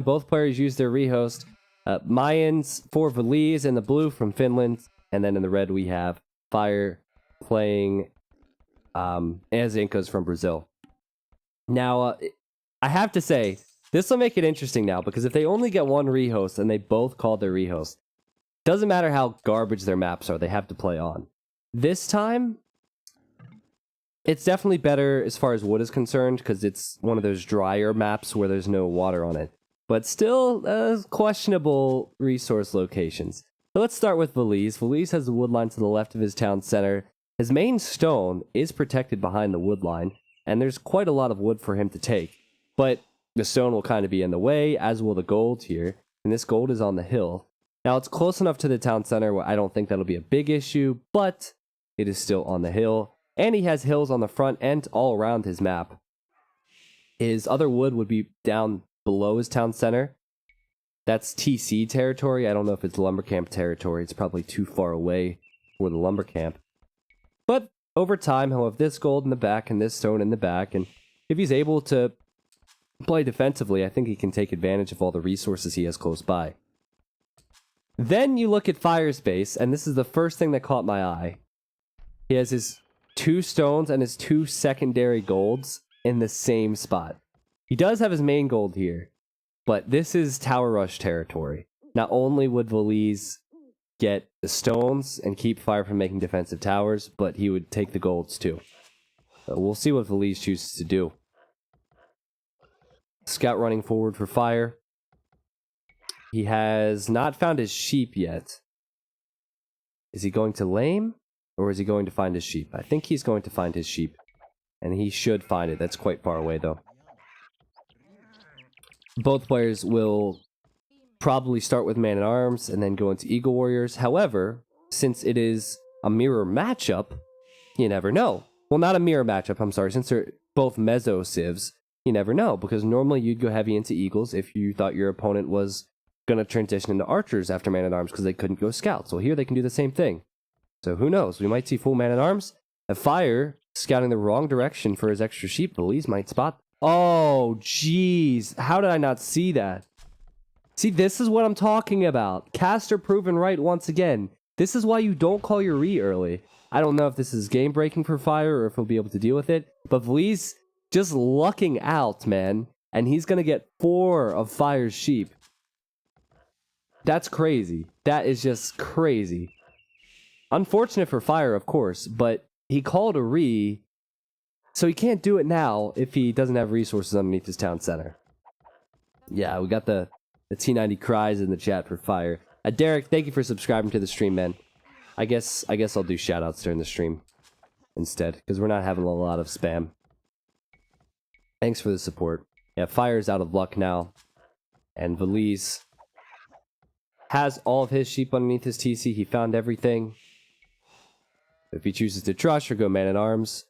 Both players use their rehost. Mayans for Villese in the blue from Finland. And then in the red we have Fire playing as Incas from Brazil. Now, I have to say, this will make it interesting now, because if they only get one rehost and they both call their rehost, doesn't matter how garbage their maps are, they have to play on. This time, it's definitely better as far as wood is concerned, because it's one of those drier maps where there's no water on it. But still, questionable resource locations. So let's start with Villese. Villese has the wood line to the left of his town center. His main stone is protected behind the wood line, and there's quite a lot of wood for him to take. But the stone will kind of be in the way, as will the gold here. And this gold is on the hill. Now, it's close enough to the town center where I don't think that'll be a big issue, but it is still on the hill. And he has hills on the front and all around his map. His other wood would be down below his town center. That's TC territory. I don't know if it's lumber camp territory. It's probably too far away for the lumber camp. But over time, he'll have this gold in the back and this stone in the back. And if he's able to play defensively, I think he can take advantage of all the resources he has close by. Then you look at Fire's base, and this is the first thing that caught my eye. He has his 2 stones and his 2 secondary golds in the same spot. He does have his main gold here, but this is Tower Rush territory. Not only would Villese get the stones and keep Fire from making defensive towers, but he would take the golds too. So we'll see what Villese chooses to do. Scout running forward for Fire. He has not found his sheep yet. Is he going to lame? Or is he going to find his sheep? I think he's going to find his sheep. And he should find it. That's quite far away, though. Both players will probably start with Man-at-Arms and then go into Eagle Warriors. However, since it is a mirror matchup, you never know. Well, not a mirror matchup, I'm sorry. Since they're both Mezzo civs, you never know. Because normally you'd go heavy into Eagles if you thought your opponent was going to transition into Archers after Man-at-Arms because they couldn't go Scouts. Well, here they can do the same thing. So who knows? We might see full Man-at-Arms. A Fire scouting the wrong direction for his extra sheep. Villese might spot. Oh, jeez. How did I not see that? See, this is what I'm talking about. Caster proven right once again. This is why you don't call your re early. I don't know if this is game breaking for Fire or if he'll be able to deal with it. But Villese just lucking out, man. And he's going to get 4 of Fire's sheep. That's crazy. That is just crazy. Unfortunate for Fire, of course, but he called a re, so he can't do it now if he doesn't have resources underneath his town center. Yeah, we got the T90 cries in the chat for Fire. Derek, thank you for subscribing to the stream, man. I guess I'll do shoutouts during the stream instead, because we're not having a lot of spam. Thanks for the support. Yeah, Fire's out of luck now, and Villese has all of his sheep underneath his TC. He found everything. If he chooses to trust or go Man-at-Arms,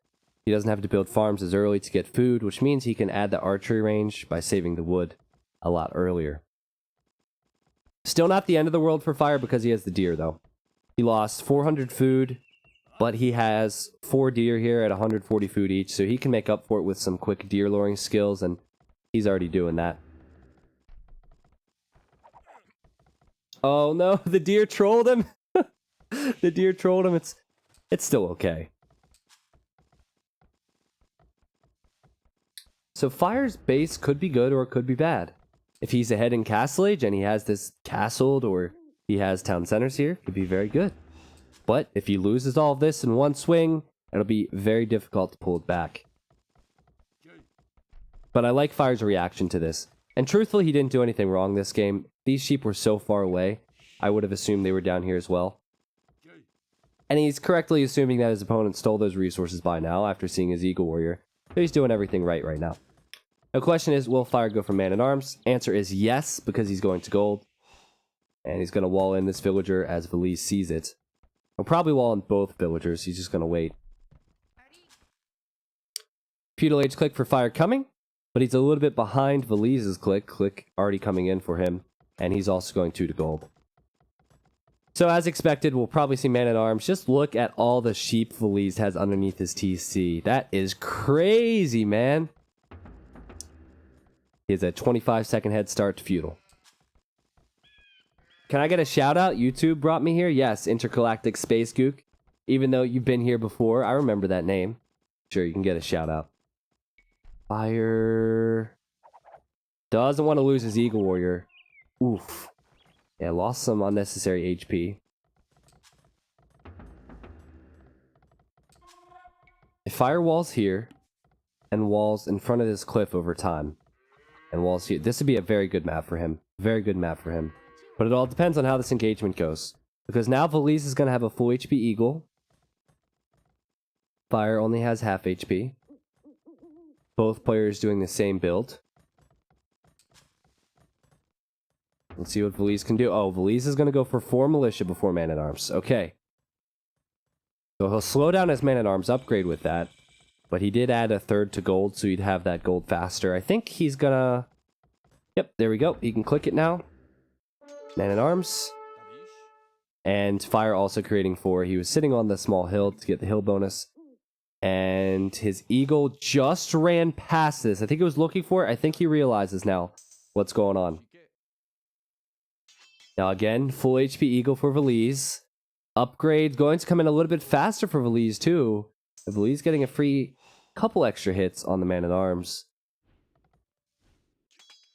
he doesn't have to build farms as early to get food, which means he can add the archery range by saving the wood a lot earlier. Still not the end of the world for Fire because he has the deer, though. He lost 400 food, but he has 4 deer here at 140 food each, so he can make up for it with some quick deer luring skills, and he's already doing that. Oh no, the deer trolled him! The deer trolled him. It's still okay. So Fire's base could be good or it could be bad. If he's ahead in Castle Age and he has this castled or he has town centers here, it could be very good. But if he loses all of this in one swing, it'll be very difficult to pull it back. But I like Fire's reaction to this. And truthfully, he didn't do anything wrong this game. These sheep were so far away, I would have assumed they were down here as well. And he's correctly assuming that his opponent stole those resources by now after seeing his Eagle Warrior. So he's doing everything right now. The question is, will Fire go for Man-at-Arms? Answer is yes, because he's going to gold. And he's going to wall in this villager as Villese sees it. He'll probably wall in both villagers. He's just going to wait. Feudal Age click for Fire coming, but he's a little bit behind Villese's click. Click already coming in for him. And he's also going 2 to gold. So as expected, we'll probably see Man-at-Arms. Just look at all the sheep Villese has underneath his TC. That is crazy, man. He has a 25-second head start to Feudal. Can I get a shout out? YouTube brought me here. Yes, Intergalactic Space Gook. Even though you've been here before, I remember that name. Sure, you can get a shout out. Fire doesn't want to lose his Eagle Warrior. Oof. Yeah, lost some unnecessary HP. If Fire walls here, and walls in front of this cliff over time, and walls here, this would be a very good map for him. Very good map for him. But it all depends on how this engagement goes. Because now Villese is going to have a full HP Eagle. Fire only has half HP. Both players doing the same build. Let's see what Villese can do. Oh, Villese is going to go for 4 Militia before Man-at-Arms. Okay. So he'll slow down his Man-at-Arms upgrade with that. But he did add a third to gold, so he'd have that gold faster. I think he's gonna... Yep, there we go. He can click it now. Man-at-Arms. And Fire also creating 4. He was sitting on the small hill to get the hill bonus. And his Eagle just ran past this. I think he was looking for it. I think he realizes now what's going on. Now again, full HP Eagle for Villese. Upgrade going to come in a little bit faster for Villese too. Villese getting a free couple extra hits on the Man-at-Arms.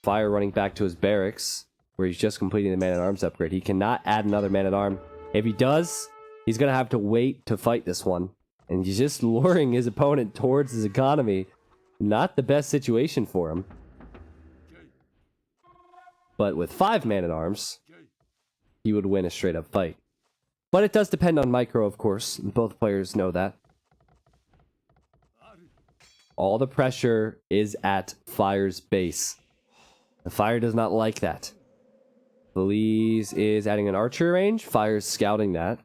Fire running back to his barracks, where he's just completing the Man-at-Arms upgrade. He cannot add another Man-at-Arm. If he does, he's going to have to wait to fight this one. And he's just luring his opponent towards his economy. Not the best situation for him. But with 5 Man-at-Arms, he would win a straight-up fight. But it does depend on micro, of course. Both players know that. All the pressure is at Fire's base. The Fire does not like that. Villese is adding an archer range. Fire's scouting that.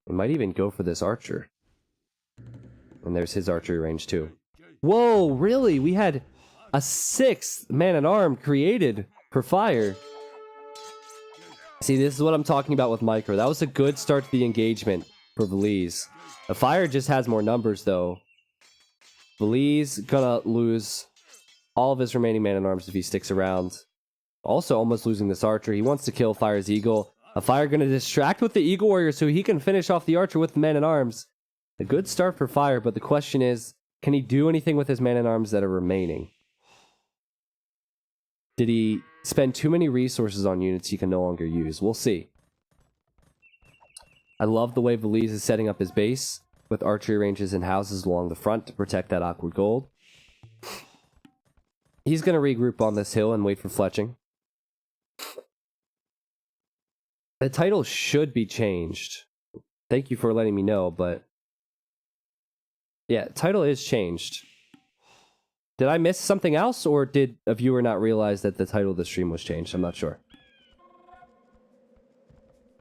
It might even go for this archer. And there's his archery range too. Whoa, really? We had a 6th Man-at-Arm created for Fire. See, this is what I'm talking about with micro. That was a good start to the engagement for Villese. The Fire just has more numbers though. Villese gonna lose all of his remaining Man-at-Arms if he sticks around. Also almost losing this archer. He wants to kill Fire's Eagle. A Fire gonna distract with the Eagle Warrior so he can finish off the archer with the Man-at-Arms. A good start for Fire, but the question is, can he do anything with his Man-at-Arms that are remaining? Did he spend too many resources on units he can no longer use? We'll see. I love the way Villese is setting up his base, with archery ranges and houses along the front to protect that awkward gold. He's going to regroup on this hill and wait for fletching. The title should be changed. Thank you for letting me know, but... yeah, title is changed. Did I miss something else, or did a viewer not realize that the title of the stream was changed? I'm not sure.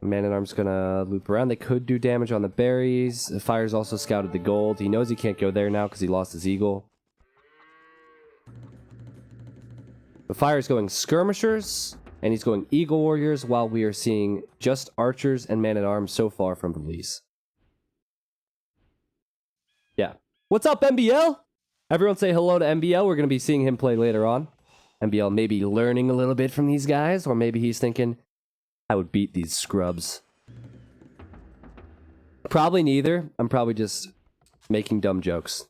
Man-at-Arm's gonna loop around. They could do damage on the berries. The Fire's also scouted the gold. He knows he can't go there now because he lost his Eagle. The Fire's going Skirmishers, and he's going Eagle Warriors, while we are seeing just Archers and Man-at-Arms so far from Villese. Yeah. What's up, MBL? Everyone say hello to MBL. We're going to be seeing him play later on. MBL may be learning a little bit from these guys, or maybe he's thinking, I would beat these scrubs. Probably neither. I'm probably just making dumb jokes.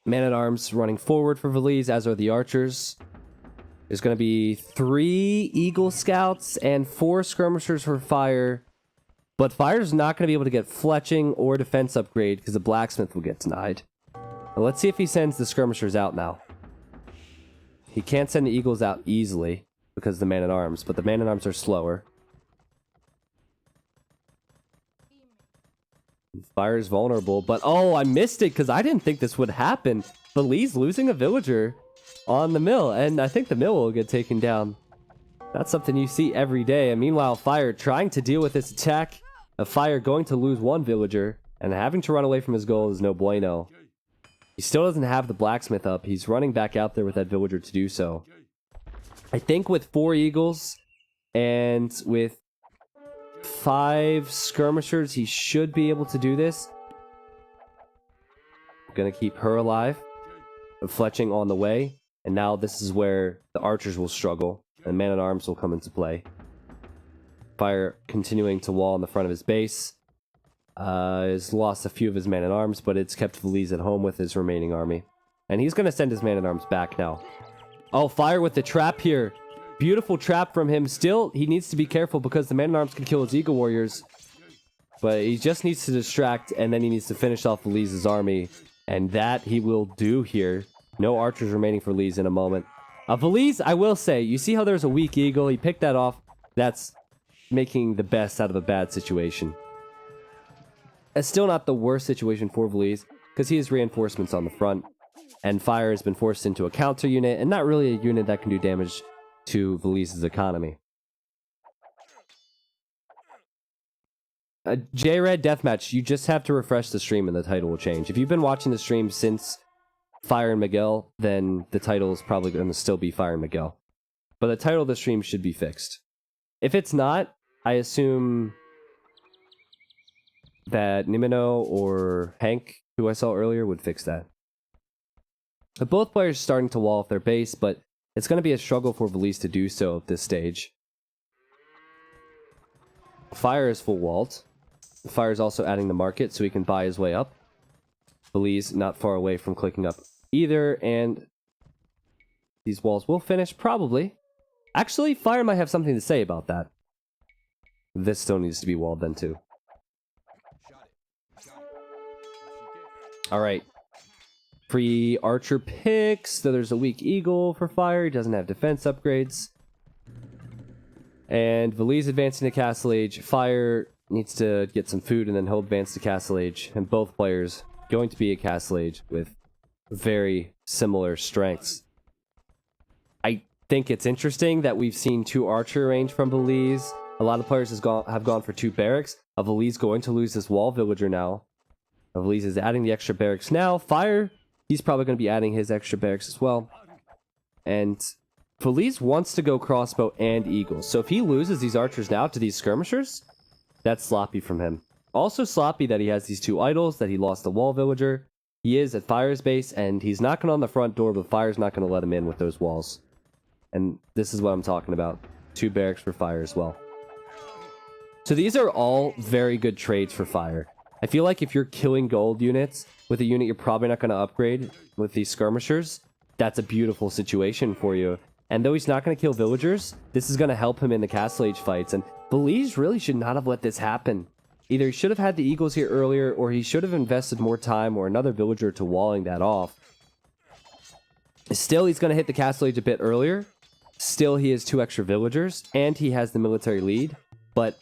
Man-at-Arms running forward for Villese, as are the Archers. There's going to be 3 Eagle Scouts and 4 Skirmishers for Fire. But Fire's not going to be able to get fletching or defense upgrade because the Blacksmith will get denied. Now, let's see if he sends the Skirmishers out now. He can't send the Eagles out easily because of the Man-at-Arms, but the Man-at-Arms are slower. Fire's vulnerable, but oh, I missed it because I didn't think this would happen. Villese losing a villager on the mill, and I think the mill will get taken down. That's something you see every day. And meanwhile, Fire trying to deal with this attack of Fire going to lose 1 villager and having to run away from his goal is no bueno. He still doesn't have the Blacksmith up. He's running back out there with that villager to do so. I think with 4 Eagles and with 5 Skirmishers, he should be able to do this. Gonna keep her alive. fletching on the way. And now this is where the archers will struggle, and man-at-arms will come into play. Fire continuing to wall in the front of his base. Has lost a few of his man-at-arms, but it's kept Villese at home with his remaining army. And he's going to send his man-at-arms back now. Oh, Fire with the trap here. Beautiful trap from him. Still, he needs to be careful because the man-at-arms can kill his Eagle Warriors. But he just needs to distract, and then he needs to finish off Villese's army. And that he will do here. No archers remaining for Villese in a moment. Villese, I will say, you see how there's a weak eagle? He picked that off. That's making the best out of a bad situation. It's still not the worst situation for Villese, because he has reinforcements on the front. And Fire has been forced into a counter unit, and not really a unit that can do damage to Villese's economy. J-Red Deathmatch, you just have to refresh the stream and the title will change. If you've been watching the stream since Fire and Miguel, then the title is probably going to still be Fire and Miguel. But the title of the stream should be fixed. If it's not, I assume that Nimino or Hank, who I saw earlier, would fix that. But both players are starting to wall off their base, but it's going to be a struggle for Villese to do so at this stage. Fire is full walled. Fire is also adding the market so he can buy his way up. Villese not far away from clicking up either, and these walls will finish, probably. Actually, Fire might have something to say about that. This still needs to be walled then, too. Alright. Free archer picks, so there's a weak eagle for Fire. He doesn't have defense upgrades. And Villese advancing to Castle Age. Fire needs to get some food, and then he'll advance to Castle Age. And both players going to be at Castle Age with very similar strengths. I think it's interesting that we've seen 2 archer range from Villese. A lot of players have gone for 2 barracks. Villese going to lose this wall villager now. Villese is adding the extra barracks now. Fire, he's probably going to be adding his extra barracks as well. And Villese wants to go crossbow and eagles. So if he loses these archers now to these skirmishers, that's sloppy from him. Also sloppy that he has these 2 idols, that he lost the wall villager. He is at Fire's base, and he's knocking on the front door, but Fire's not going to let him in with those walls. And this is what I'm talking about. 2 barracks for Fire as well. So these are all very good trades for Fire. I feel like if you're killing gold units with a unit you're probably not going to upgrade with these skirmishers, that's a beautiful situation for you. And though he's not going to kill villagers, this is going to help him in the Castle Age fights. And Villese really should not have let this happen. Either he should have had the eagles here earlier, or he should have invested more time or another villager to walling that off. Still, he's going to hit the Castle Age a bit earlier. Still, he has 2 extra villagers, and he has the military lead. But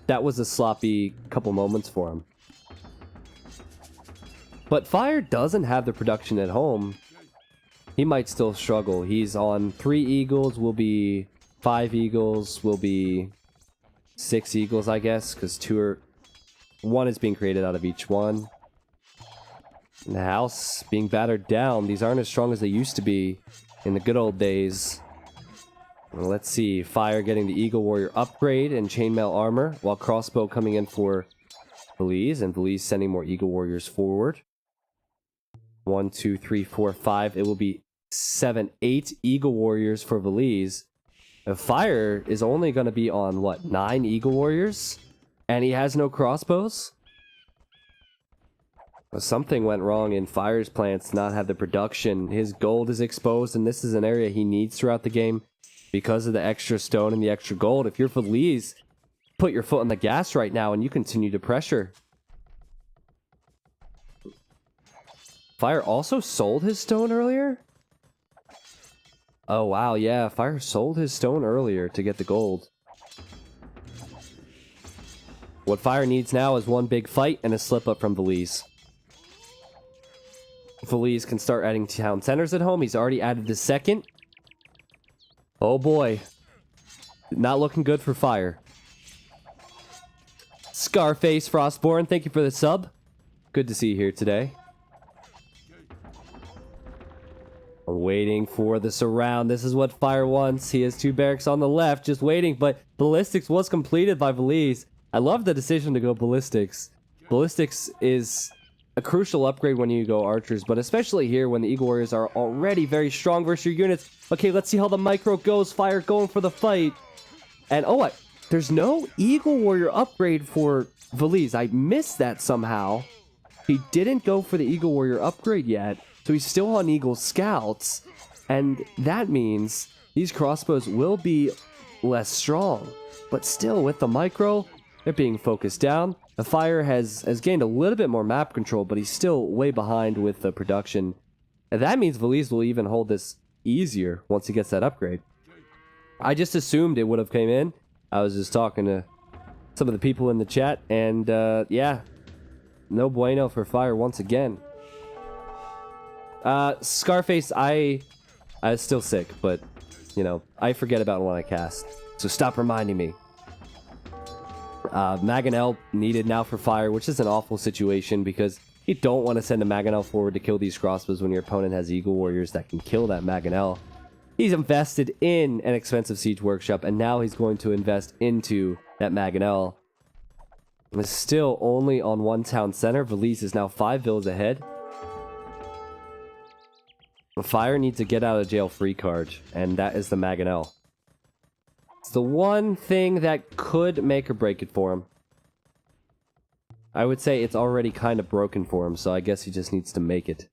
that was a sloppy couple moments for him. But Fire doesn't have the production at home. He might still struggle. He's on 3 eagles, will be 5 eagles, will be 6 eagles, I guess, because 1 is being created out of each one. And the house being battered down. These aren't as strong as they used to be in the good old days. Well, let's see. Fire getting the Eagle Warrior upgrade and chainmail armor, while crossbow coming in for Villese, and Villese sending more Eagle Warriors forward. 1, 2, 3, 4, 5. It will be 7, 8 Eagle Warriors for Villese. Fire is only going to be on, what, 9 Eagle Warriors? And he has no crossbows? Something went wrong in Fire's plans to not have the production. His gold is exposed, and this is an area he needs throughout the game because of the extra stone and the extra gold. If you're Villese, put your foot on the gas right now and you continue to pressure. Fire also sold his stone earlier? Oh, wow, yeah. Fire sold his stone earlier to get the gold. What Fire needs now is one big fight and a slip-up from Villese. Villese can start adding town centers at home. He's already added the second. Oh, boy. Not looking good for Fire. Scarface Frostborn, thank you for the sub. Good to see you here today. Waiting for the surround. This is what Fire wants. He has 2 barracks on the left, just waiting, but ballistics was completed by Villese. I love the decision to go ballistics. Ballistics is a crucial upgrade when you go archers, but especially here when the Eagle Warriors are already very strong versus your units. Okay, let's see how the micro goes. Fire going for the fight. And oh, there's no Eagle Warrior upgrade for Villese. I missed that somehow. He didn't go for the Eagle Warrior upgrade yet, so he's still on Eagle Scouts. And that means these crossbows will be less strong. But still, with the micro, they're being focused down. The Fire has gained a little bit more map control, but he's still way behind with the production. And that means Villese will even hold this easier once he gets that upgrade. I just assumed it would have came in. I was just talking to some of the people in the chat, and yeah, no bueno for Fire once again. Scarface, I was still sick, but, you know, I forget about when I cast. So stop reminding me. Mangonel needed now for Fire, which is an awful situation because you don't want to send a Mangonel forward to kill these crossbows when your opponent has Eagle Warriors that can kill that Mangonel. He's invested in an expensive Siege Workshop, and now he's going to invest into that Mangonel. It's still only on one town center. Villese is now 5 villas ahead. Fire needs a get out of jail free card, and that is the Mangonel. It's the one thing that could make or break it for him. I would say it's already kind of broken for him, so I guess he just needs to make it.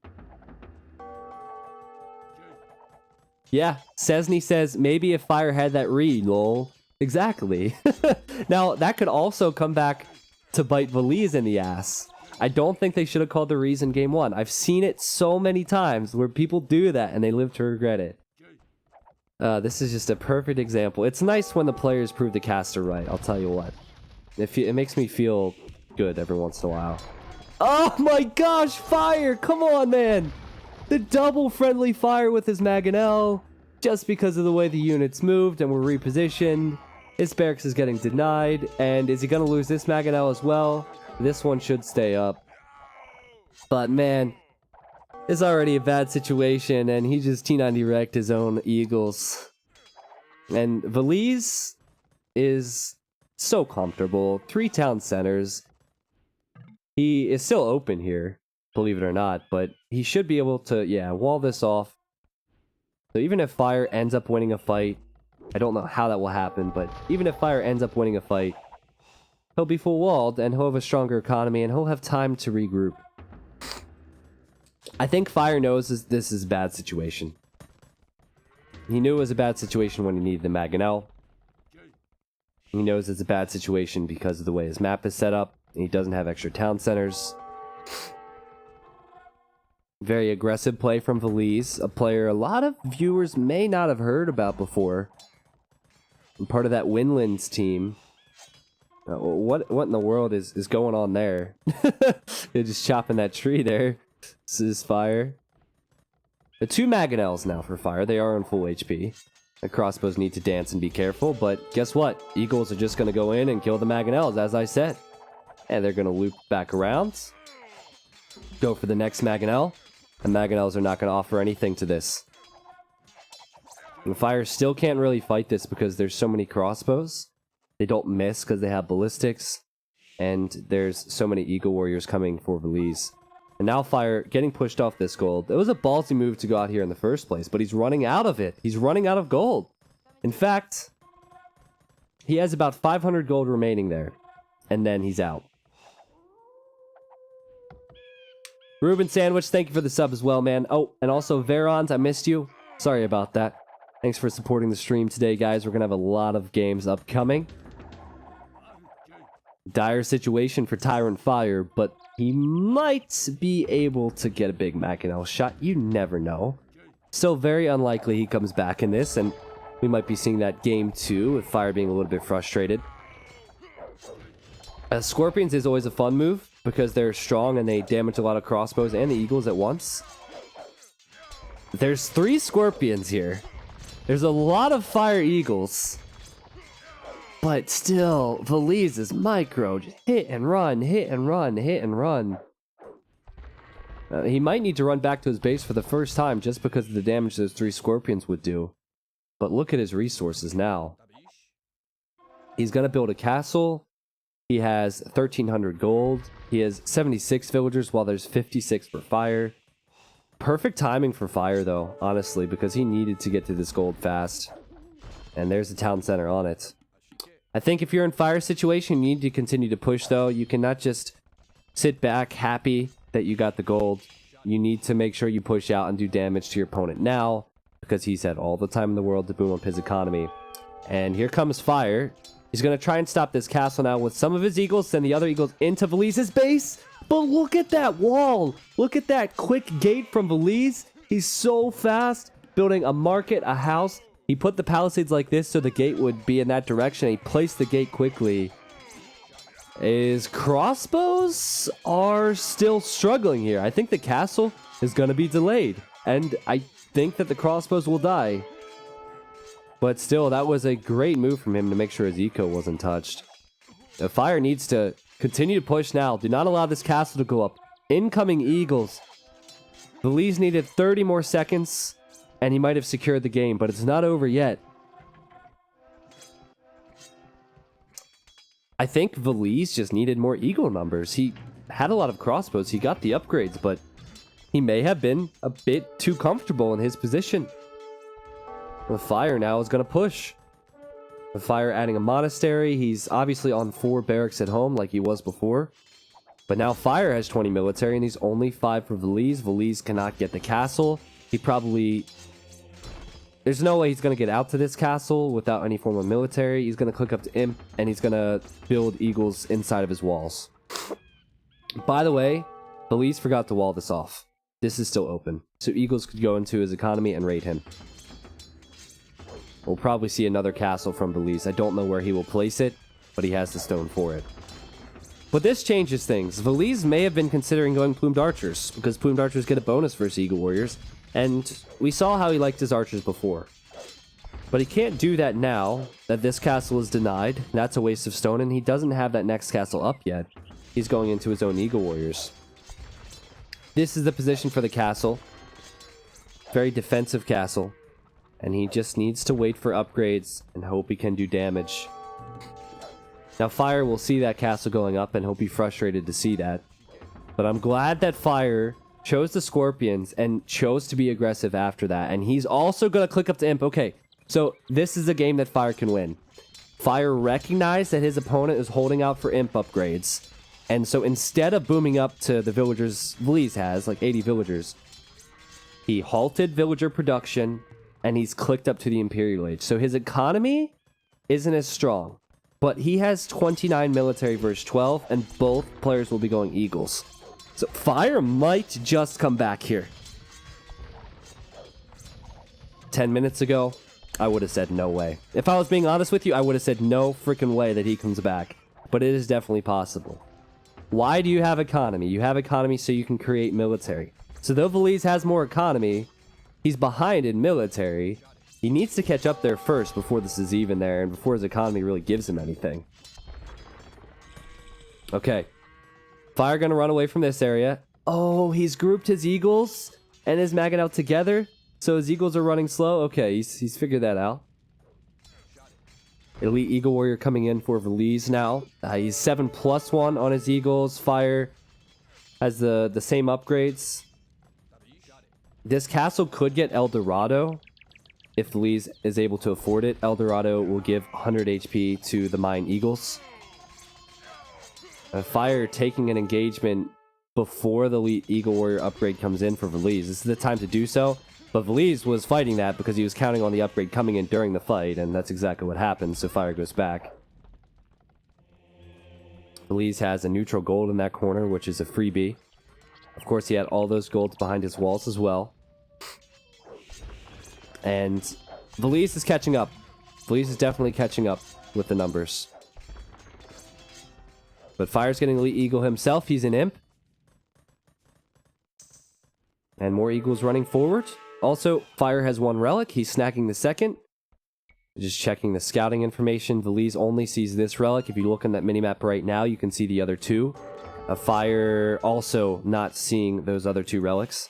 Yeah, Cesny says, maybe if Fire had that read, lol. Exactly. Now, that could also come back to bite Villese in the ass. I don't think they should have called the Rees in game 1. I've seen it so many times where people do that and they live to regret it. This is just a perfect example. It's nice when the players prove the caster right, I'll tell you what. It makes me feel good every once in a while. Oh my gosh, Fire! Come on, man! The double friendly Fire with his Mangonel, just because of the way the units moved and were repositioned. His barracks is getting denied, and is he going to lose this Mangonel as well? This one should stay up. But man, it's already a bad situation, and he just T90 wrecked his own Eagles. And Villese is so comfortable. 3 town centers. He is still open here, believe it or not, but he should be able to, yeah, wall this off. So even if Fire ends up winning a fight, I don't know how that will happen, but even if Fire ends up winning a fight, he'll be full walled, and he'll have a stronger economy, and he'll have time to regroup. I think Fire knows this is a bad situation. He knew it was a bad situation when he needed the Mangonel. He knows it's a bad situation because of the way his map is set up, and he doesn't have extra town centers. Very aggressive play from Villese, a player a lot of viewers may not have heard about before. And part of that Winlands team. What in the world is going on there? They're just chopping that tree there. This is Fire. The 2 Mangonels now for Fire. They are on full HP. The crossbows need to dance and be careful, but guess what? Eagles are just going to go in and kill the Mangonels, as I said. And they're going to loop back around. Go for the next Mangonel. The Mangonels are not going to offer anything to this. And Fire still can't really fight this because there's so many crossbows. They don't miss because they have ballistics. And there's so many Eagle Warriors coming for Villese. And now Fire getting pushed off this gold. It was a ballsy move to go out here in the first place, but he's running out of it. He's running out of gold. In fact, he has about 500 gold remaining there. And then he's out. Ruben Sandwich, thank you for the sub as well, man. Oh, and also Verons, I missed you. Sorry about that. Thanks for supporting the stream today, guys. We're going to have a lot of games upcoming. Dire situation for Tyrant Fire, but he might be able to get a big Mangonel shot. You never know. Still very unlikely he comes back in this, and we might be seeing that game 2 with Fire being a little bit frustrated. Scorpions is always a fun move because they're strong and they damage a lot of crossbows and the Eagles at once. There's 3 Scorpions here. There's a lot of Fire Eagles. But still, Villese is micro. Just hit and run, hit and run, hit and run. He might need to run back to his base for the first time just because of the damage those 3 Scorpions would do. But look at his resources now. He's going to build a castle. He has 1,300 gold. He has 76 villagers while there's 56 for Fire. Perfect timing for Fire, though, honestly, because he needed to get to this gold fast. And there's the town center on it. I think if you're in Fire situation, you need to continue to push, though. You cannot just sit back happy that you got the gold. You need to make sure you push out and do damage to your opponent now, because he's had all the time in the world to boom up his economy. And here comes Fire. He's going to try and stop this castle now with some of his eagles, send the other eagles into Villese's base. But look at that wall. Look at that quick gate from Villese. He's so fast, building a market, a house. He put the palisades like this so the gate would be in that direction. He placed the gate quickly. His crossbows are still struggling here. I think the castle is going to be delayed. And I think that the crossbows will die. But still, that was a great move from him to make sure his eco wasn't touched. The Fire needs to continue to push now. Do not allow this castle to go up. Incoming eagles. Villese needed 30 more seconds, and he might have secured the game, but it's not over yet. I think Villese just needed more eagle numbers. He had a lot of crossbows. He got the upgrades, but he may have been a bit too comfortable in his position. The Fire now is going to push. The Fire adding a monastery. He's obviously on 4 barracks at home like he was before. But now Fire has 20 military and he's only 5 for Villese. Villese cannot get the castle. He probably... There's no way he's going to get out to this castle without any form of military. He's going to click up to Imp and he's going to build eagles inside of his walls. By the way, Villese forgot to wall this off. This is still open. So eagles could go into his economy and raid him. We'll probably see another castle from Villese. I don't know where he will place it, but he has the stone for it. But this changes things. Villese may have been considering going Plumed Archers, because Plumed Archers get a bonus versus Eagle Warriors, and we saw how he liked his archers before. But he can't do that now that this castle is denied. That's a waste of stone, and he doesn't have that next castle up yet. He's going into his own Eagle Warriors. This is the position for the castle. Very defensive castle. And he just needs to wait for upgrades and hope he can do damage. Now Fire will see that castle going up and he'll be frustrated to see that. But I'm glad that Fire chose the Scorpions and chose to be aggressive after that. And he's also going to click up to Imp. Okay, so this is a game that Fire can win. Fire recognized that his opponent is holding out for Imp upgrades. And so instead of booming up to the villagers Villese has, like 80 villagers, he halted villager production and he's clicked up to the Imperial Age. So his economy isn't as strong. But he has 29 military versus 12, and both players will be going Eagles. So Fire might just come back here. 10 minutes ago, I would have said no way. If I was being honest with you, I would have said no freaking way that he comes back. But it is definitely possible. Why do you have economy? You have economy so you can create military. So though Villese has more economy, he's behind in military. He needs to catch up there first before this is even there and before his economy really gives him anything. Okay. Fire gonna run away from this area. Oh, he's grouped his eagles and is magging out together. So his eagles are running slow. Okay, he's figured that out. Elite Eagle Warrior coming in for Villese now. He's 7+1 on his eagles. Fire has the same upgrades. This castle could get El Dorado if Villese is able to afford it. El Dorado will give 100 HP to the Mine Eagles. Fire taking an engagement before the Elite Eagle Warrior upgrade comes in for Villese. This is the time to do so. But Villese was fighting that because he was counting on the upgrade coming in during the fight, and that's exactly what happened, so Fire goes back. Villese has a neutral gold in that corner, which is a freebie. Of course, he had all those golds behind his walls as well. And Villese is catching up. Villese is definitely catching up with the numbers. But Fire's getting Elite Eagle himself. He's an Imp. And more Eagles running forward. Also, Fire has 1 relic. He's snacking the second. Just checking the scouting information. Villese only sees this relic. If you look on that minimap right now, you can see the other 2. Fire also not seeing those other 2 relics.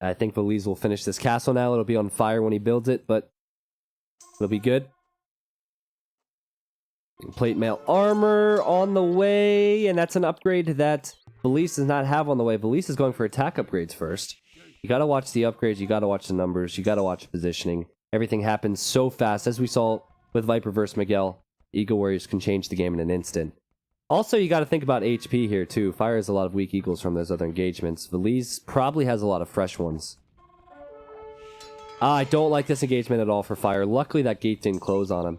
I think Villese will finish this castle now. It'll be on fire when he builds it, but It'll be good. Plate mail armor on the way, and that's an upgrade that Villese does not have on the way. Villese is going for attack upgrades first. You gotta watch the upgrades, you gotta watch the numbers, you gotta watch positioning. Everything happens so fast, as we saw with Viper vs. Miguel. Eagle Warriors can change the game in an instant. Also, you gotta think about HP here too. Fire has a lot of weak Eagles from those other engagements. Villese probably has a lot of fresh ones. I don't like this engagement at all for Fire. Luckily, that gate didn't close on him.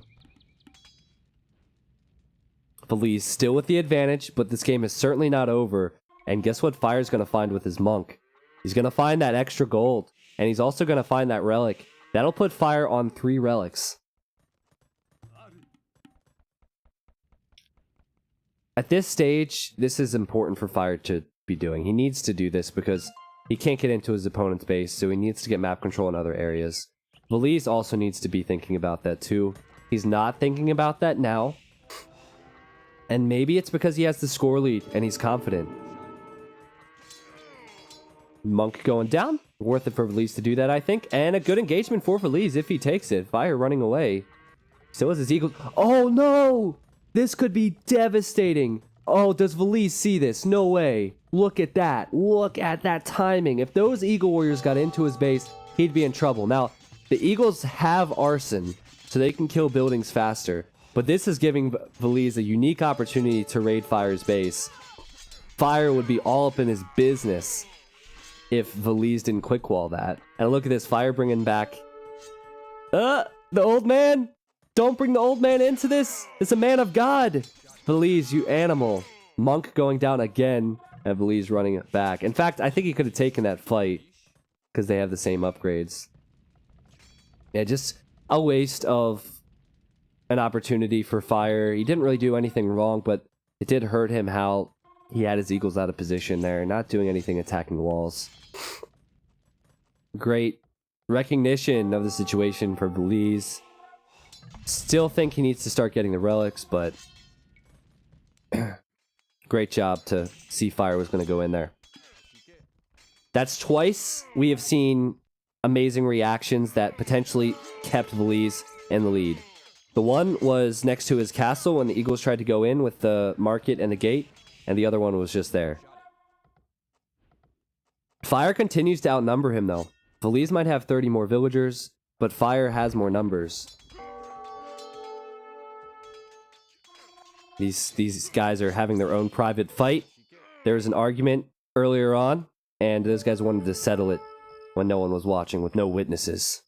Villese still with the advantage, but this game is certainly not over. And guess what Fire's going to find with his Monk? He's going to find that extra gold, and he's also going to find that relic. That'll put Fire on 3 relics. At this stage, this is important for Fire to be doing. He needs to do this because he can't get into his opponent's base, so he needs to get map control in other areas. Villese also needs to be thinking about that too. He's not thinking about that now. And maybe it's because he has the score lead and he's confident. Monk going down. Worth it for Villese to do that, I think. And a good engagement for Villese if he takes it. Fire running away. Still has his Eagles. Oh no! This could be devastating. Oh, does Villese see this? No way. Look at that. Look at that timing. If those Eagle Warriors got into his base, he'd be in trouble. Now, the Eagles have arson, so they can kill buildings faster. But this is giving Villese a unique opportunity to raid Fire's base. Fire would be all up in his business if Villese didn't quick wall that. And look at this, Fire bringing back... the old man! Don't bring the old man into this! It's a man of God! Villese, you animal. Monk going down again, and Villese running it back. In fact, I think he could have taken that fight, because they have the same upgrades. Yeah, just a waste of an opportunity for Fire. He didn't really do anything wrong, but it did hurt him how he had his Eagles out of position there, not doing anything attacking walls. Great recognition of the situation for Villese. Still think he needs to start getting the relics, but great job to see Fire was going to go in there. That's twice we have seen amazing reactions that potentially kept Villese in the lead. The one was next to his castle when the Eagles tried to go in with the market and the gate, and the other one was just there. Fire continues to outnumber him, though. Villese might have 30 more villagers, but Fire has more numbers. These guys are having their own private fight. There was an argument earlier on, and those guys wanted to settle it when no one was watching, with no witnesses.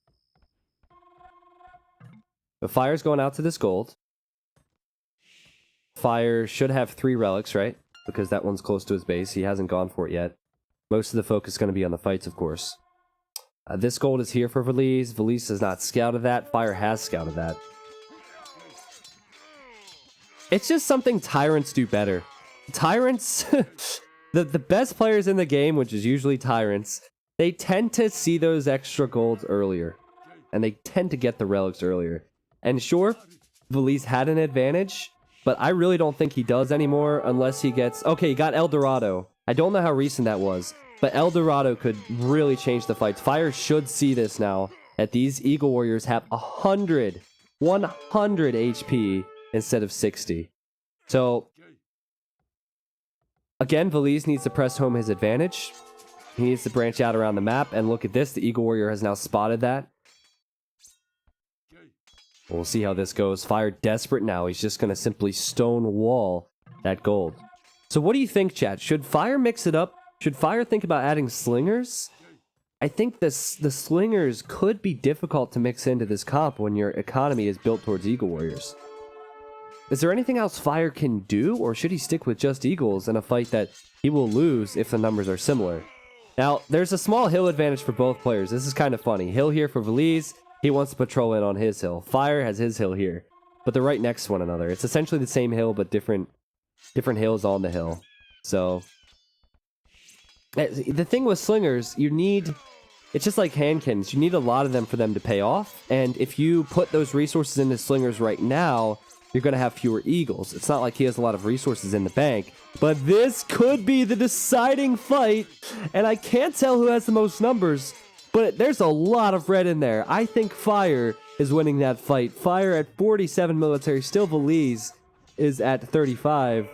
But Fire's going out to this gold. Fire should have 3 relics, right? Because that one's close to his base. He hasn't gone for it yet. Most of the focus is going to be on the fights, of course. This gold is here for Villese. Villese has not scouted that. Fire has scouted that. It's just something Tyrants do better. Tyrants, the best players in the game, which is usually Tyrants, they tend to see those extra golds earlier. And they tend to get the relics earlier. And sure, Villese had an advantage, but I really don't think he does anymore unless he gets... Okay, he got El Dorado. I don't know how recent that was, but El Dorado could really change the fights. Fire should see this now, that these Eagle Warriors have 100 HP instead of 60. So, again, Villese needs to press home his advantage. He needs to branch out around the map, and look at this. The Eagle Warrior has now spotted that. We'll see how this goes. Fire desperate now. He's just going to simply stone wall that gold. So what do you think, chat? Should Fire mix it up? Should Fire think about adding slingers? I think the slingers could be difficult to mix into this comp when your economy is built towards Eagle Warriors. Is there anything else Fire can do, or should he stick with just Eagles in a fight that he will lose if the numbers are similar? Now, there's a small hill advantage for both players. This is kind of funny. Hill here for Villese. He wants to patrol in on his hill. Fire has his hill here, but they're right next to one another. It's essentially the same hill, but different hills on the hill. So, the thing with slingers, you need... It's just like hand cannons. You need a lot of them for them to pay off, and if you put those resources into slingers right now, you're going to have fewer Eagles. It's not like he has a lot of resources in the bank, but this could be the deciding fight, and I can't tell who has the most numbers, but there's a lot of red in there. I think Fire is winning that fight. Fire at 47 military. Still Villese is at 35.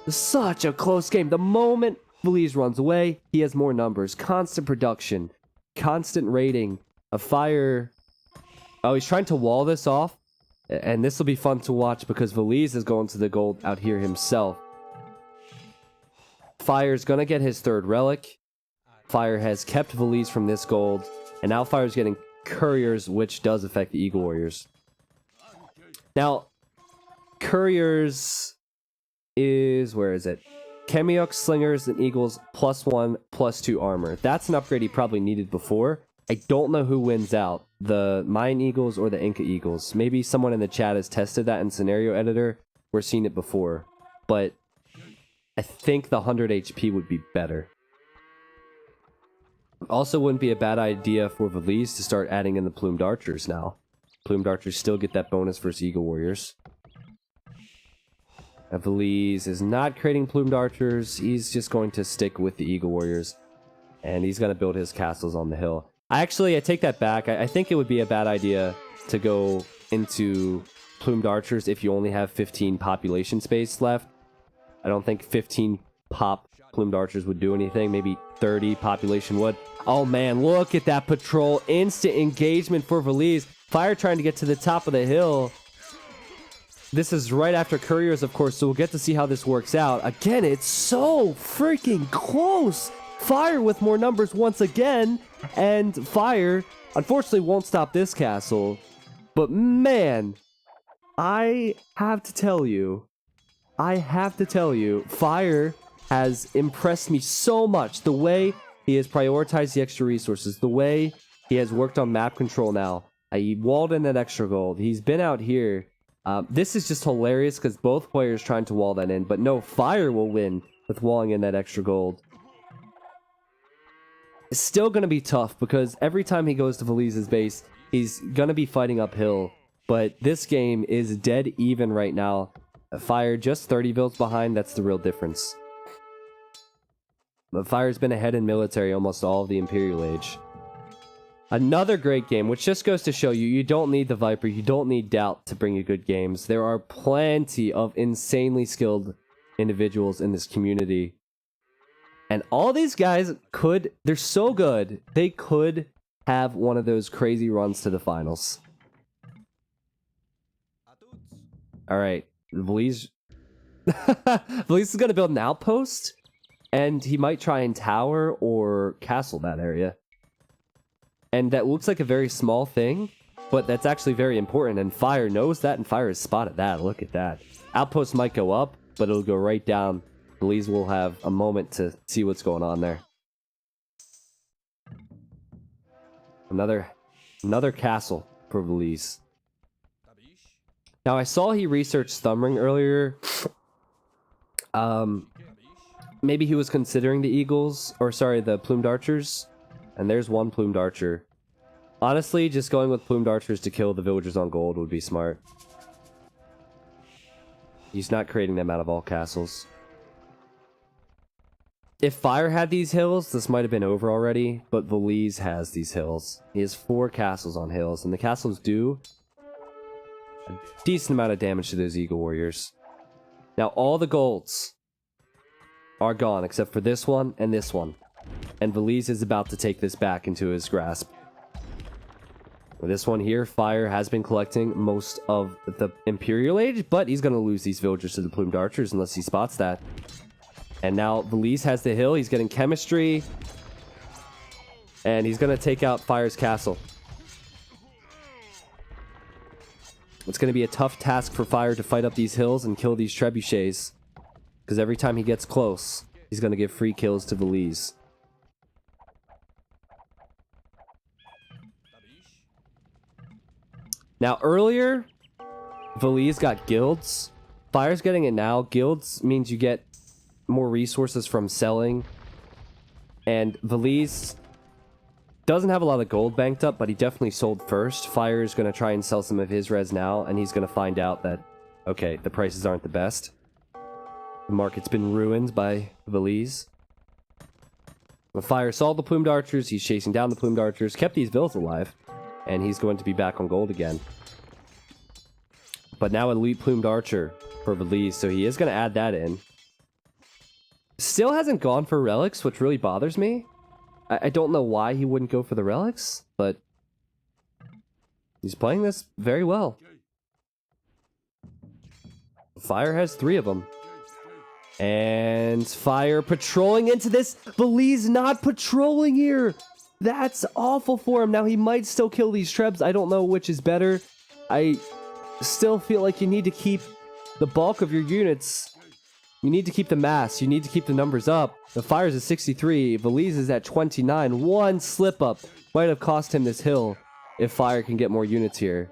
Such a close game. The moment Villese runs away, he has more numbers. Constant production. Constant rating. A Fire... Oh, he's trying to wall this off. And this will be fun to watch because Villese is going to the gold out here himself. Fire's going to get his third relic. Fire has kept Villese from this gold. And now Fire's getting Couriers, which does affect the Eagle Warriors. Now, Couriers is... Where is it? Kemiok, Slingers, and Eagles +1, +2 armor. That's an upgrade he probably needed before. I don't know who wins out. The Mayan Eagles or the Inca Eagles. Maybe someone in the chat has tested that in Scenario Editor. We're seeing it before. But I think the 100 HP would be better. Also wouldn't be a bad idea for Villese to start adding in the Plumed Archers now. Plumed Archers still get that bonus versus Eagle Warriors. Now Villese is not creating Plumed Archers. He's just going to stick with the Eagle Warriors. And he's going to build his castles on the hill. I take that back. I think it would be a bad idea to go into Plumed Archers if you only have 15 population space left. I don't think 15 pop Plumed Archers would do anything. Maybe 30 population would. Oh man, look at that patrol. Instant engagement for Villese. Fire trying to get to the top of the hill. This is right after Couriers, of course, so we'll get to see how this works out. Again, it's so freaking close. Fire with more numbers once again. And Fire, unfortunately, won't stop this castle. But man, I have to tell you, Fire has impressed me so much. The way he has prioritized the extra resources, the way he has worked on map control now. He walled in that extra gold. He's been out here. This is just hilarious because both players trying to wall that in. But no, Fire will win with walling in that extra gold. It's still going to be tough because every time he goes to Villese's base, he's going to be fighting uphill. But this game is dead even right now. Fire just 30 builds behind. That's the real difference. But Fire's been ahead in military almost all of the Imperial Age. Another great game, which just goes to show you, you don't need the Viper, you don't need Doubt to bring you good games. There are plenty of insanely skilled individuals in this community. And all these guys they're so good, they could have one of those crazy runs to the finals. Alright, Villese... Villese is going to build an outpost, and he might try and tower or castle that area. And that looks like a very small thing, but that's actually very important, and Fire knows that, and Fire has spotted that. Look at that. Outpost might go up, but it'll go right down. Villese will have a moment to see what's going on there. Another castle for Villese. Now, I saw he researched Thumbring earlier. Maybe he was considering the Eagles, or sorry, the Plumed Archers. And there's one Plumed Archer. Honestly, just going with Plumed Archers to kill the villagers on gold would be smart. He's not creating them out of all castles. If Fire had these hills, this might have been over already, but Villese has these hills. He has 4 castles on hills, and the castles do a decent amount of damage to those Eagle Warriors. Now, all the golds are gone, except for this one and this one. And Villese is about to take this back into his grasp. With this one here, Fire has been collecting most of the Imperial Age, but he's going to lose these villagers to the Plumed Archers unless he spots that. And now Villese has the hill. He's getting chemistry. And he's going to take out Fire's castle. It's going to be a tough task for Fire to fight up these hills and kill these trebuchets. Because every time he gets close, he's going to give free kills to Villese. Now, earlier, Villese got guilds. Fire's getting it now. Guilds means you get more resources from selling. And Villese doesn't have a lot of gold banked up, but he definitely sold first. Fire is going to try and sell some of his res now, and he's going to find out that, okay, the prices aren't the best. The market's been ruined by Villese. But Fire saw the Plumed Archers. He's chasing down the Plumed Archers. Kept these villas alive. and he's going to be back on gold again. But now Elite Plumed Archer for Villese, so he is going to add that in. Still hasn't gone for relics, which really bothers me. I don't know why he wouldn't go for the relics, but he's playing this very well. Fire has 3 of them. And Fire patrolling into this. Villese not patrolling here. That's awful for him. Now he might still kill these Trebs. I don't know which is better. I still feel like you need to keep the bulk of your units. You need to keep the mass. You need to keep the numbers up. The Fire's at 63. Villese is at 29. One slip up might have cost him this hill if Fire can get more units here.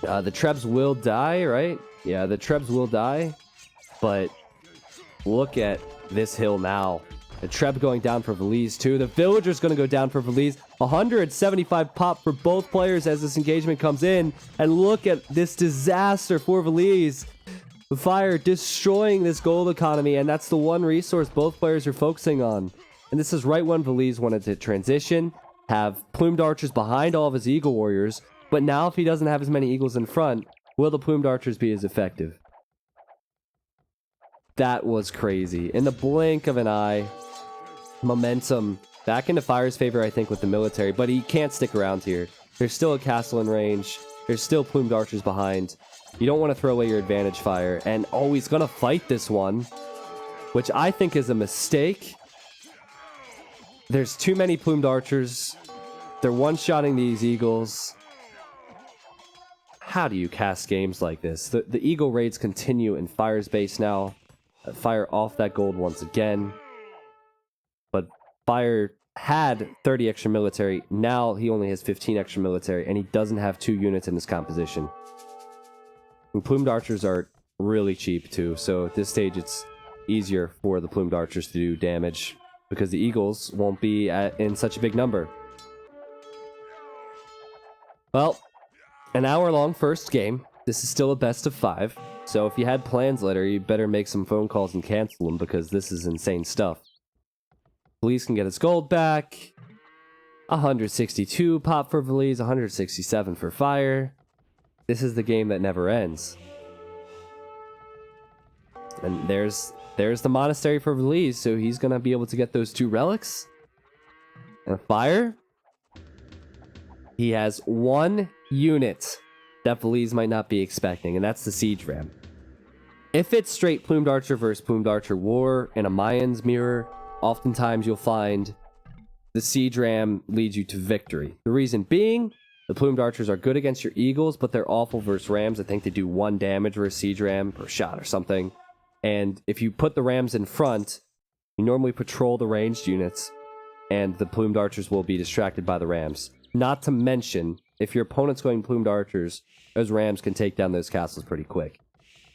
The Trebs will die, right? Yeah, the Trebs will die. But look at this hill now. The Treb going down for Villese too. The Villager's going to go down for Villese. 175 pop for both players as this engagement comes in. And look at this disaster for Villese. The Fire destroying this gold economy, and that's the one resource both players are focusing on. And this is right when Villese wanted to transition, have Plumed Archers behind all of his Eagle Warriors. But now if he doesn't have as many Eagles in front, will the Plumed Archers be as effective? That was crazy. In the blink of an eye, momentum back into Fire's favor, I think, with the military, but he can't stick around here. There's still a castle in range. There's still Plumed Archers behind. You don't want to throw away your advantage, Fire. And oh, he's going to fight this one, which I think is a mistake. There's too many Plumed Archers. They're one-shotting these Eagles. How do you cast games like this? The Eagle raids continue in Fire's base now. Fire off that gold once again. But Fire had 30 extra military. Now he only has 15 extra military, and he doesn't have 2 units in his composition. And Plumed Archers are really cheap too, so at this stage it's easier for the Plumed Archers to do damage because the Eagles won't be in such a big number. Well, an hour-long first game. This is still a best of 5. So if you had plans later, you better make some phone calls and cancel them because this is insane stuff. Villese can get his gold back. 162 pop for Villese, 167 for Fire. This is the game that never ends. And there's the monastery for Villese, so he's going to be able to get those 2 relics. And Fire, he has 1 unit that Villese might not be expecting, and that's the Siege Ram. If it's straight Plumed Archer versus Plumed Archer war in a Mayan's mirror, oftentimes you'll find the Siege Ram leads you to victory. The reason being, the Plumed Archers are good against your Eagles, but they're awful versus Rams. I think they do 1 damage versus Siege Ram per shot or something. And if you put the Rams in front, you normally patrol the ranged units, and the Plumed Archers will be distracted by the Rams. Not to mention, if your opponent's going Plumed Archers, those Rams can take down those castles pretty quick.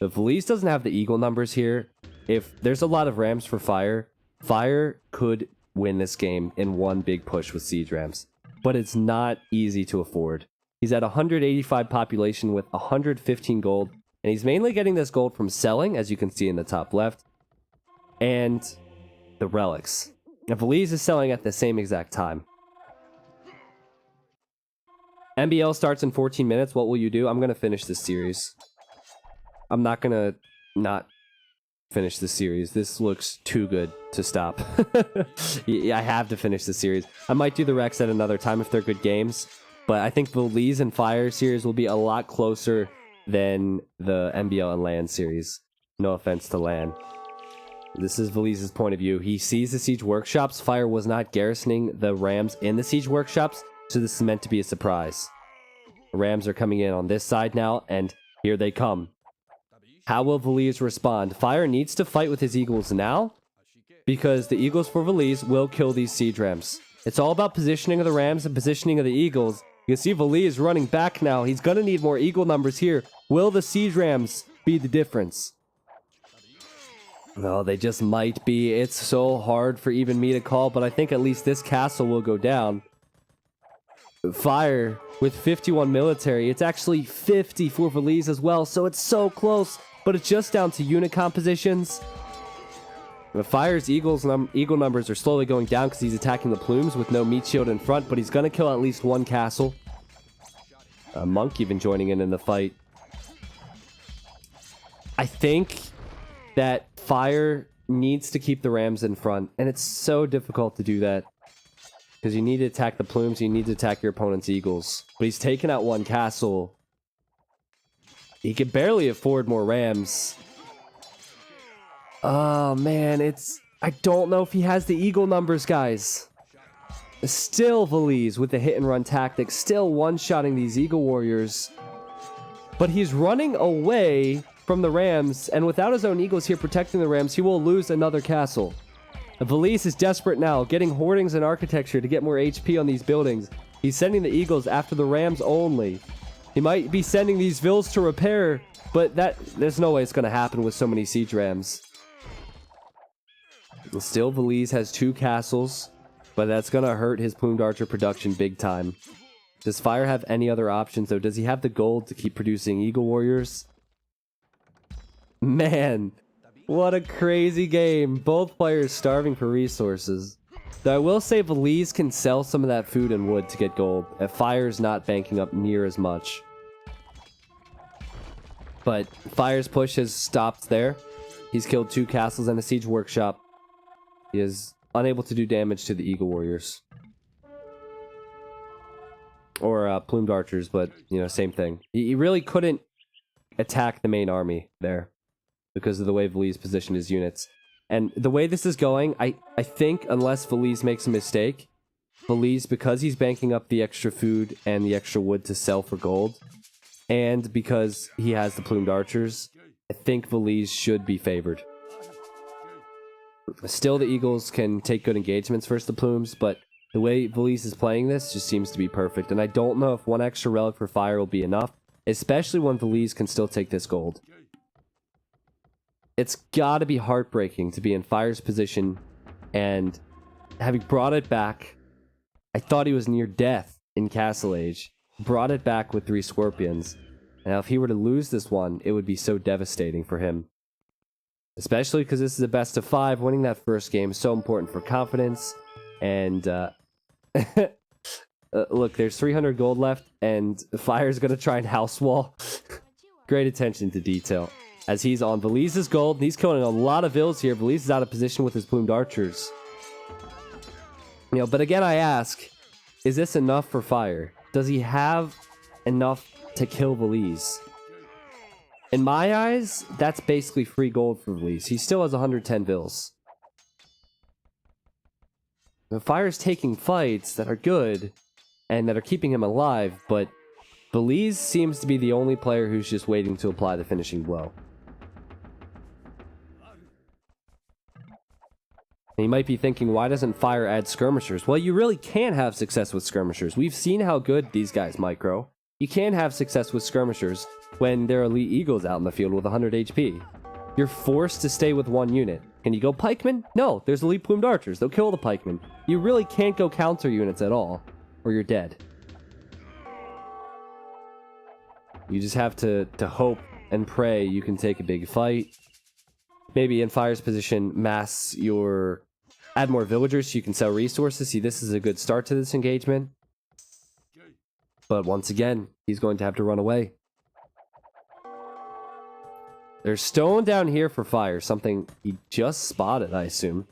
If Villese doesn't have the Eagle numbers here, if there's a lot of Rams for Fire, Fire could win this game in one big push with Siege Rams. But it's not easy to afford. He's at 185 population with 115 gold, and he's mainly getting this gold from selling, as you can see in the top left, and the relics. And Villese is selling at the same exact time. MBL starts in 14 minutes. What will you do? I'm going to finish this series. I'm not going to not finish this series. This looks too good to stop. I have to finish this series. I might do the Rex at another time if they're good games, but I think the Villese and Fire series will be a lot closer than the MBL and LAN series. No offense to LAN. This is Villese's point of view. He sees the Siege Workshops. Fire was not garrisoning the Rams in the Siege Workshops, so this is meant to be a surprise. The Rams are coming in on this side now, and here they come. How will Villese respond? Fire needs to fight with his Eagles now, because the Eagles for Villese will kill these Siege Rams. It's all about positioning of the Rams and positioning of the Eagles. You can see Villese running back now. He's going to need more Eagle numbers here. Will the Siege Rams be the difference? Well, they just might be. It's so hard for even me to call, but I think at least this castle will go down. Fire with 51 military. It's actually 50 for Villese as well, so it's so close, but it's just down to unit compositions. The Fire's eagle numbers are slowly going down because he's attacking the plumes with no meat shield in front, but he's going to kill at least one castle. A monk even joining in the fight. I think that Fire needs to keep the rams in front, and it's so difficult to do that. Because you need to attack the plumes, you need to attack your opponent's eagles. But he's taken out one castle. He could barely afford more rams. Oh, man, I don't know if he has the eagle numbers, guys. Still Villese with the hit-and-run tactic. Still one-shotting these eagle warriors. But he's running away from the rams, and without his own eagles here protecting the rams, he will lose another castle. Villese is desperate now, getting hoardings and architecture to get more HP on these buildings. He's sending the eagles after the rams only. He might be sending these vills to repair, but there's no way it's going to happen with so many siege rams. Still, Villese has 2 castles, but that's going to hurt his plumed archer production big time. Does Fire have any other options, though? Does he have the gold to keep producing eagle warriors? Man, what a crazy game. Both players starving for resources. Though I will say Villese can sell some of that food and wood to get gold, if Fire's not banking up near as much. But Fire's push has stopped there. He's killed 2 castles and a siege workshop. He is unable to do damage to the eagle warriors. Or plumed archers, but, you know, same thing. He really couldn't attack the main army there because of the way Villese positioned his units. And the way this is going, I think unless Villese makes a mistake, Villese, because he's banking up the extra food and the extra wood to sell for gold, and because he has the plumed archers, I think Villese should be favored. Still, the eagles can take good engagements versus the plumes, but the way Villese is playing this just seems to be perfect. And I don't know if 1 extra relic for Fire will be enough, especially when Villese can still take this gold. It's got to be heartbreaking to be in Fire's position, and having brought it back, I thought he was near death in Castle Age. Brought it back with 3 scorpions. Now, if he were to lose this one, it would be so devastating for him. Especially because this is a best of 5. Winning that first game is so important for confidence. And, look, there's 300 gold left, and Fire's going to try and house wall. Great attention to detail. As he's on Villese's gold, and he's killing a lot of vills here. Villese is out of position with his plumed archers. You know, but again, I ask, is this enough for Fire? Does he have enough to kill Villese? In my eyes, that's basically free gold for Villese. He still has 110 vills. The Fire's taking fights that are good and that are keeping him alive, but Villese seems to be the only player who's just waiting to apply the finishing blow. And you might be thinking, why doesn't Fire add skirmishers? Well, you really can have success with skirmishers. We've seen how good these guys micro. You can have success with skirmishers when there are elite eagles out in the field with 100 HP. You're forced to stay with 1 unit. Can you go pikemen? No, there's elite plumed archers. They'll kill the pikemen. You really can't go counter units at all, or you're dead. You just have to hope and pray you can take a big fight. Maybe in Fire's position, add more villagers so you can sell resources. See, this is a good start to this engagement. But once again, he's going to have to run away. There's stone down here for Fire, something he just spotted, I assume.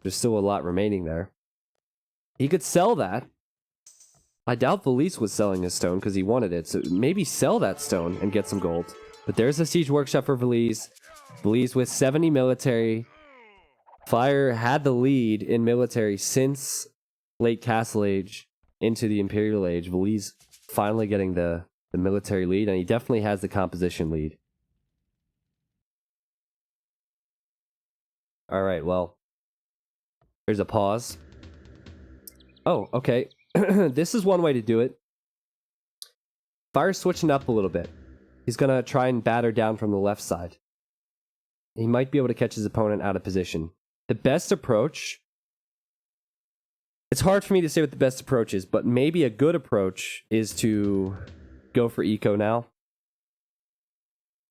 There's still a lot remaining there. He could sell that. I doubt Villese was selling his stone because he wanted it, so maybe sell that stone and get some gold. But there's a siege workshop for Villese. Villese with 70 military. Fire had the lead in military since late Castle Age into the Imperial Age. Villese finally getting the military lead, and he definitely has the composition lead. Alright, well, there's a pause. Oh, okay. This is one way to do it. Fire's switching up a little bit. He's gonna try and batter down from the left side. He might be able to catch his opponent out of position. The best approach... It's hard for me to say what the best approach is, but maybe a good approach is to go for eco now.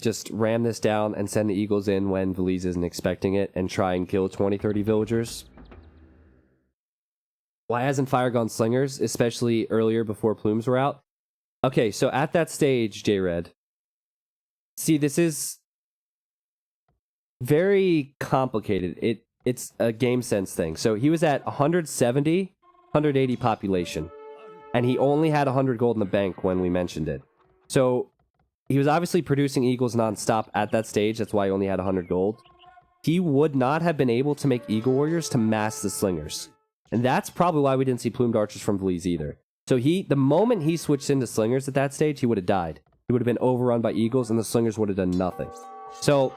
just ram this down and send the Eagles in when Villese isn't expecting it and try and kill 20-30 villagers. Why hasn't Fire gone Slingers, especially earlier before Plumes were out? Okay, so at that stage, J-Red, see, this is very complicated. It's a game sense thing. So he was at 170, 180 population, and he only had 100 gold in the bank when we mentioned it. So he was obviously producing Eagles nonstop at that stage. That's why he only had 100 gold. He would not have been able to make Eagle Warriors to mass the Slingers. And that's probably why we didn't see Plumed Archers from Villese either. So the moment he switched into Slingers at that stage, he would have died. He would have been overrun by Eagles, and the Slingers would have done nothing. So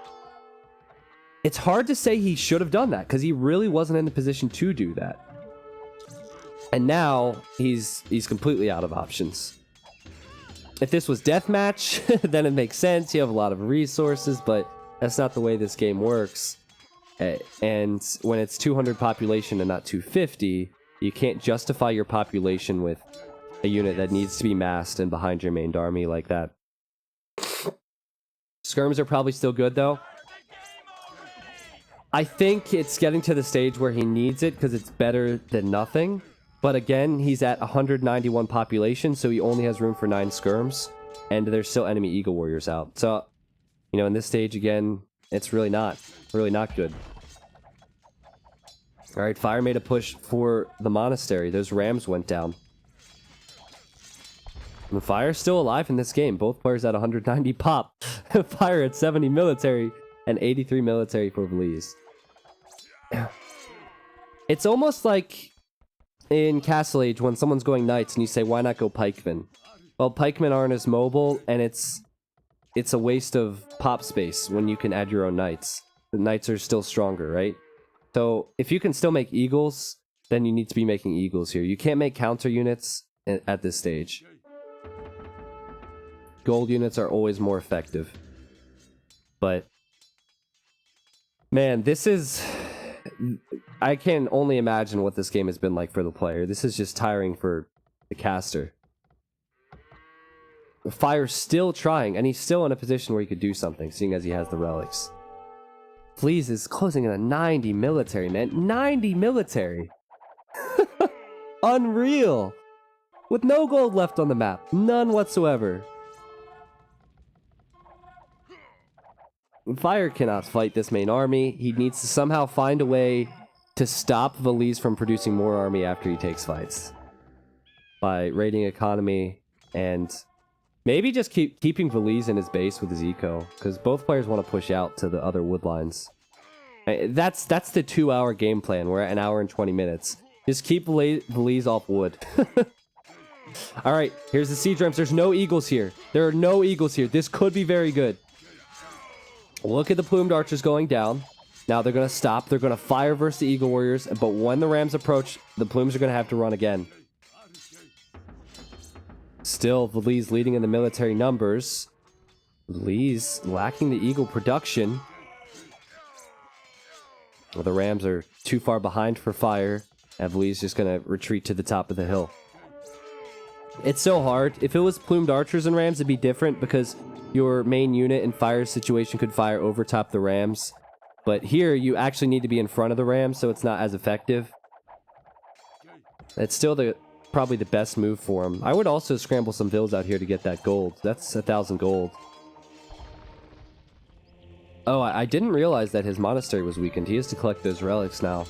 it's hard to say he should have done that, because he really wasn't in the position to do that. And now he's completely out of options. If this was deathmatch, then it makes sense. You have a lot of resources, but that's not the way this game works. And when it's 200 population and not 250, you can't justify your population with a unit that needs to be massed and behind your main army like that. Skirms are probably still good, though. I think it's getting to the stage where he needs it because it's better than nothing. But again, he's at 191 population, so he only has room for 9 skirms. And there's still enemy Eagle Warriors out. So, you know, in this stage, again, it's really not good. Alright, Fire made a push for the monastery. Those rams went down. And Fire's still alive in this game. Both players at 190 pop. Fire at 70 military and 83 military for Villese. It's almost like in Castle Age when someone's going knights and you say, why not go pikemen? Well, pikemen aren't as mobile, and it's a waste of pop space when you can add your own knights. The knights are still stronger, right? So if you can still make eagles, then you need to be making eagles here. You can't make counter units at this stage. Gold units are always more effective. But man, this is... I can only imagine what this game has been like for the player. This is just tiring for the caster. Fire's still trying, and he's still in a position where he could do something, seeing as he has the relics. Villese is closing in a 90 military, man. 90 military! Unreal! With no gold left on the map. None whatsoever. Fire cannot fight this main army. He needs to somehow find a way to stop Villese from producing more army after he takes fights. By raiding economy and maybe just keeping Villese in his base with his eco, because both players want to push out to the other wood lines. That's the 2-hour game plan. We're at 1 hour and 20 minutes. Just keep Villese off wood. Alright, here's the siege rams. There's no eagles here. There are no eagles here. This could be very good. Look at the plumed archers going down. Now they're going to stop. They're going to fire versus the eagle warriors. But when the rams approach, the plumes are going to have to run again. Still, Villese leading in the military numbers. Villese lacking the eagle production. Well, the rams are too far behind for fire. And Villese just going to retreat to the top of the hill. It's so hard. If it was plumed archers and rams, it'd be different because your main unit in fire situation could fire over top the rams. But here, you actually need to be in front of the rams, so it's not as effective. It's still probably the best move for him. I would also scramble some vills out here to get that gold. That's 1,000 gold. Oh, I didn't realize that his monastery was weakened. He has to collect those relics now.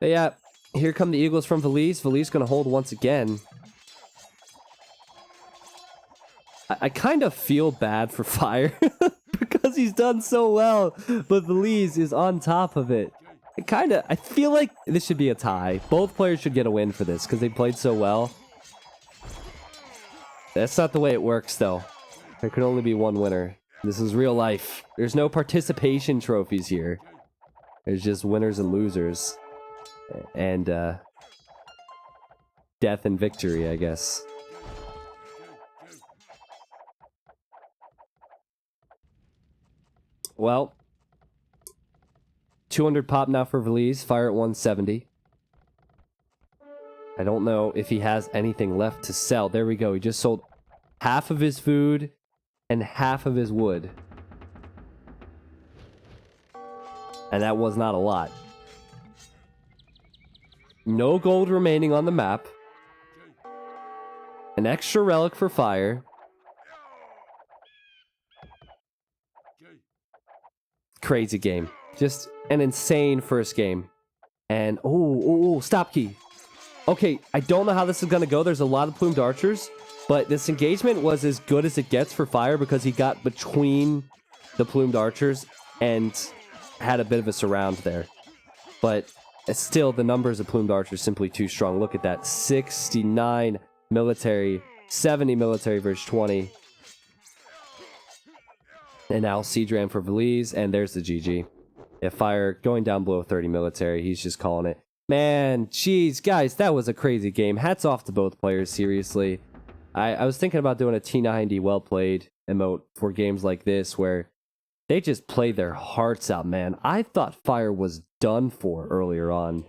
But yeah, here come the eagles from Villese. Villese gonna hold once again. I kind of feel bad for Fire because he's done so well, but Villese is on top of it. I feel like this should be a tie. Both players should get a win for this because they played so well. That's not the way it works, though. There can only be one winner. This is real life. There's no participation trophies here. There's just winners and losers. And, death and victory, I guess. Well, 200 pop now for Villese. Fire at 170. I don't know if he has anything left to sell. There we go. He just sold half of his food and half of his wood. And that was not a lot. No gold remaining on the map. An extra relic for fire. Crazy game. Just an insane first game. And, stop key. Okay, I don't know how this is going to go. There's a lot of plumed archers, but this engagement was as good as it gets for fire because he got between the plumed archers and had a bit of a surround there. But still, the numbers of plumed archers simply too strong. Look at that. 69 military, 70 military versus 20. And now siege ram for Villese, and there's the GG. Yeah, fire going down below 30 military. He's just calling it. Man, jeez, guys, that was a crazy game. Hats off to both players, seriously. I was thinking about doing a T90 well played emote for games like this where they just play their hearts out, man. I thought fire was done for earlier on.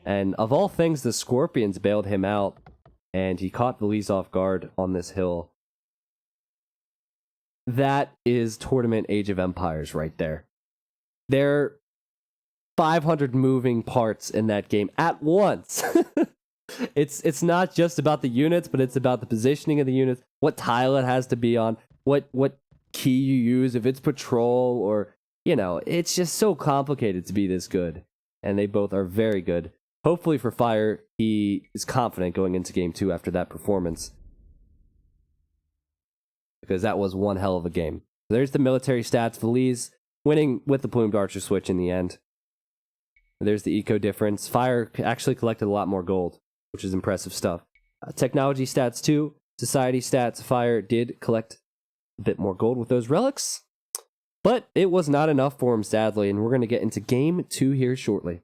And of all things, the Scorpions bailed him out, and he caught Villese off guard on this hill. That is Tournament Age of Empires right there. There are 500 moving parts in that game at once. It's not just about the units, but it's about the positioning of the units, what tile it has to be on, what key you use, if it's patrol, or, you know, it's just so complicated to be this good. And they both are very good. Hopefully for Fire, he is confident going into game 2 after that performance. Because that was one hell of a game. There's the military stats. Villese winning with the plumed archer switch in the end. There's the eco difference. Fire actually collected a lot more gold, which is impressive stuff. Technology stats too. Society stats. Fire did collect a bit more gold with those relics. But it was not enough for him, sadly, and we're going to get into game 2 here shortly.